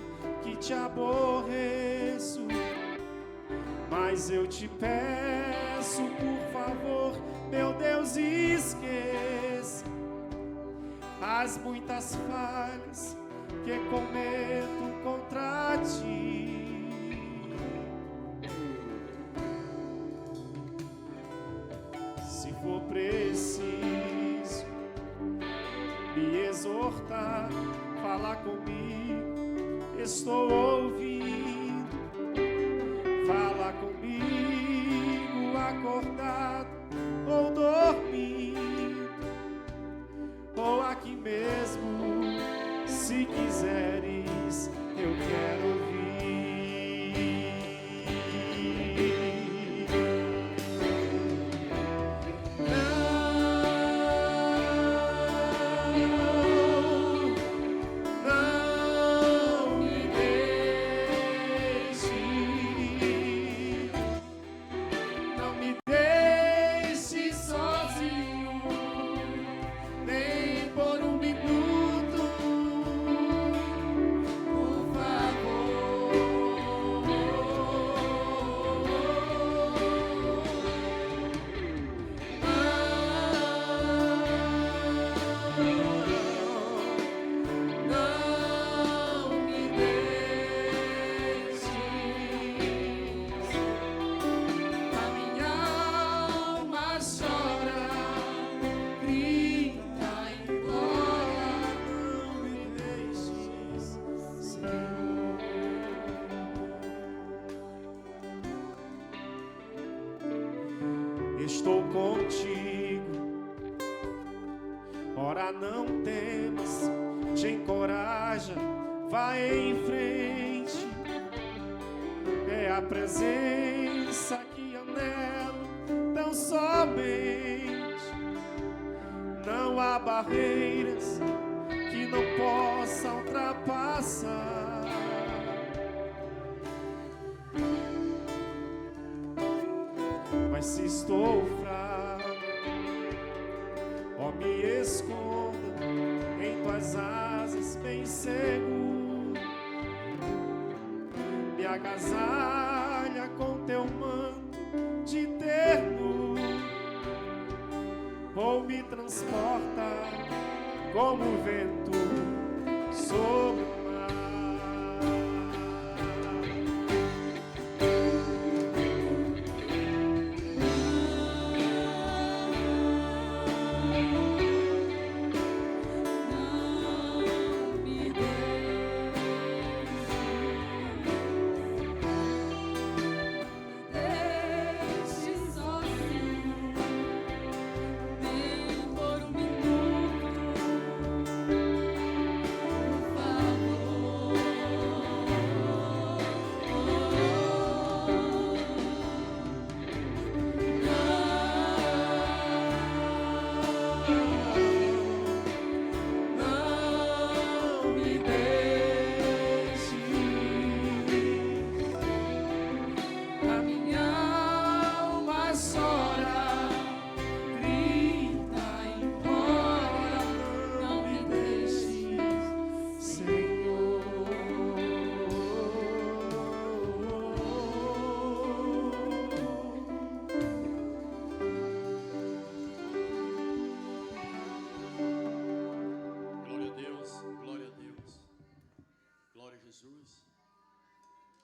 Speaker 4: que te aborreço. Mas eu te peço, por favor, meu Deus, esqueça as muitas falhas que cometo contra ti. Se for preciso me exortar, falar comigo, estou ouvindo. Fala comigo acordado ou dormindo, ou aqui mesmo, se quiseres, eu quero ouvir. Estou contigo, ora não temas, te encoraja, vai em frente. É a presença que anelo tão somente. Não há barreiras que não possa ultrapassar. Mas se estou fraco, ó, me esconda em tuas asas bem seguro. Me agasalha com teu manto de ternura, ou me transporta como o vento sobre o mar.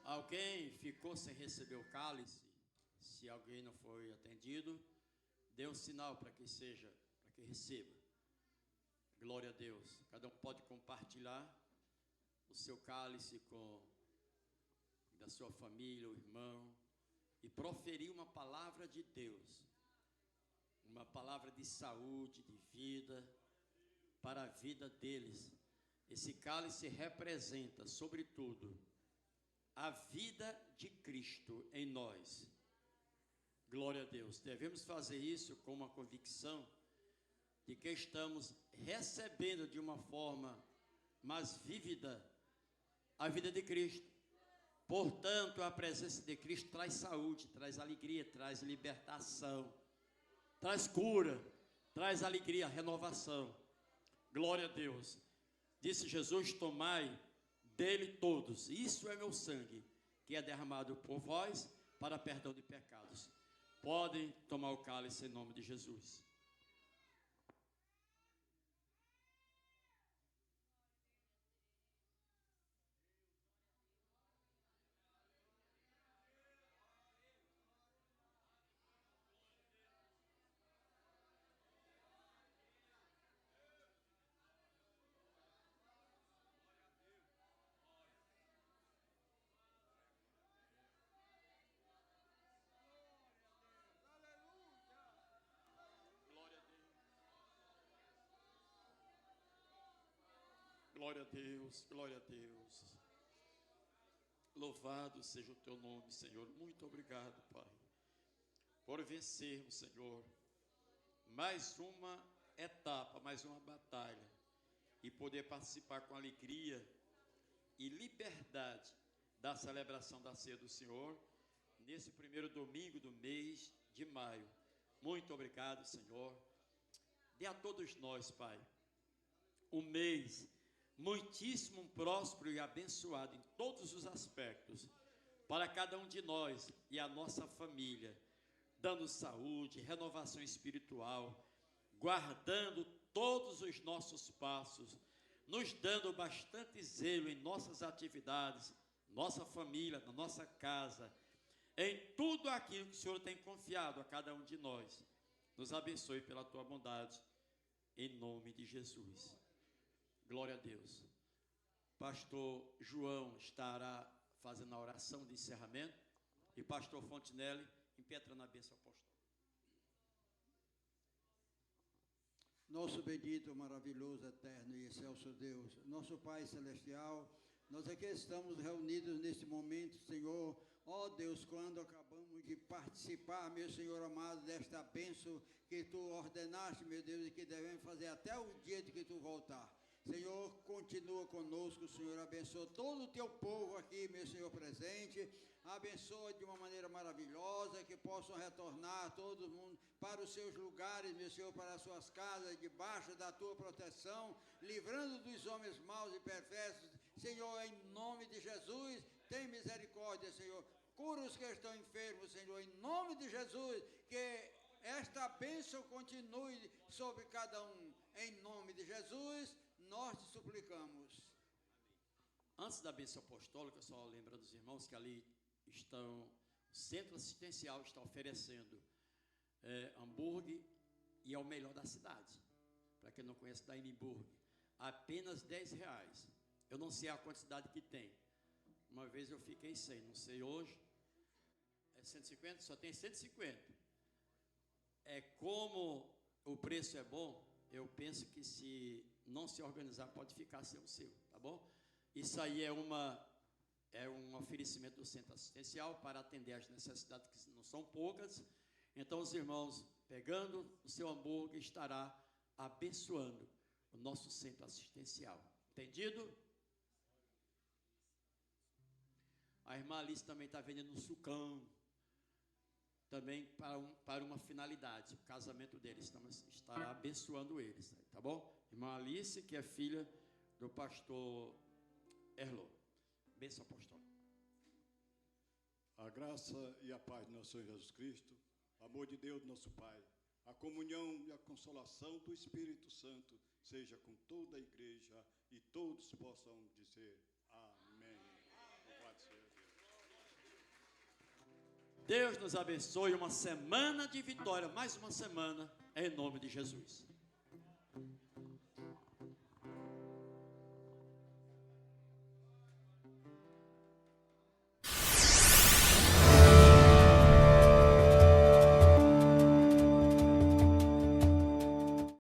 Speaker 2: Alguém ficou sem receber o cálice? Se alguém não foi atendido, dê um sinal para que seja, para que receba. Glória a Deus. Cada um pode compartilhar o seu cálice com da sua família, o irmão, e proferir uma palavra de Deus, uma palavra de saúde, de vida, para a vida deles. Esse cálice representa, sobretudo, a vida de Cristo em nós. Glória a Deus. Devemos fazer isso com uma convicção de que estamos recebendo de uma forma mais vívida a vida de Cristo. Portanto, a presença de Cristo traz saúde, traz alegria, traz libertação. traz cura, traz alegria, renovação. Glória a Deus. Disse Jesus: tomai dele todos, isso é meu sangue, que é derramado por vós para perdão de pecados. Podem tomar o cálice em nome de Jesus. Glória a Deus, glória a Deus. Louvado seja o teu nome, Senhor. Muito obrigado, Pai, por vencermos, Senhor, mais uma etapa, mais uma batalha, e poder participar com alegria e liberdade da celebração da ceia do Senhor, nesse primeiro domingo do mês de maio. Muito obrigado, Senhor. Dê a todos nós, Pai, um mês muitíssimo próspero e abençoado em todos os aspectos, para cada um de nós e a nossa família, dando saúde, renovação espiritual, guardando todos os nossos passos, nos dando bastante zelo em nossas atividades, nossa família, na nossa casa, em tudo aquilo que o Senhor tem confiado a cada um de nós. Nos abençoe pela tua bondade, em nome de Jesus. Glória a Deus. Pastor João estará fazendo a oração de encerramento, e pastor Fontinelli impetrando a bênção apostólica.
Speaker 5: Nosso bendito, maravilhoso, eterno e excelso Deus, nosso Pai Celestial, nós aqui estamos reunidos neste momento, Senhor. Ó Deus, quando acabamos de participar, meu Senhor amado, desta bênção que Tu ordenaste, meu Deus, e que devemos fazer até o dia de que Tu voltar. Senhor, continua conosco, Senhor, abençoa todo o Teu povo aqui, meu Senhor, presente, abençoa de uma maneira maravilhosa, que possam retornar todo mundo para os seus lugares, meu Senhor, para as suas casas, debaixo da Tua proteção, livrando dos homens maus e perversos. Senhor, em nome de Jesus, tem misericórdia, Senhor, cura os que estão enfermos, Senhor, em nome de Jesus, que esta bênção continue sobre cada um, em nome de Jesus, nós te suplicamos.
Speaker 2: Antes da bênção apostólica, só lembra dos irmãos que ali estão, o centro assistencial está oferecendo hambúrguer, e é o melhor da cidade. Para quem não conhece, da Hambúrguer, apenas R$10. Eu não sei a quantidade que tem. Uma vez eu fiquei sem, não sei hoje. É 150? Só tem 150. É como o preço é bom, eu penso que se não se organizar, pode ficar sem o seu, tá bom? Isso aí é um oferecimento do centro assistencial para atender as necessidades, que não são poucas. Então, os irmãos, pegando o seu hambúrguer, estará abençoando o nosso centro assistencial. Entendido? A irmã Alice também está vendendo um sucão, também para uma finalidade, o casamento deles, estará abençoando eles, tá bom? Irmã Alice, que é filha do pastor Erlon. Bênção apostólica.
Speaker 6: A graça e a paz de nosso Senhor Jesus Cristo, o amor de Deus, nosso Pai, a comunhão e a consolação do Espírito Santo seja com toda a igreja e todos possam dizer amém. Louvado seja Deus.
Speaker 2: Deus nos abençoe, uma semana de vitória, mais uma semana, em nome de Jesus.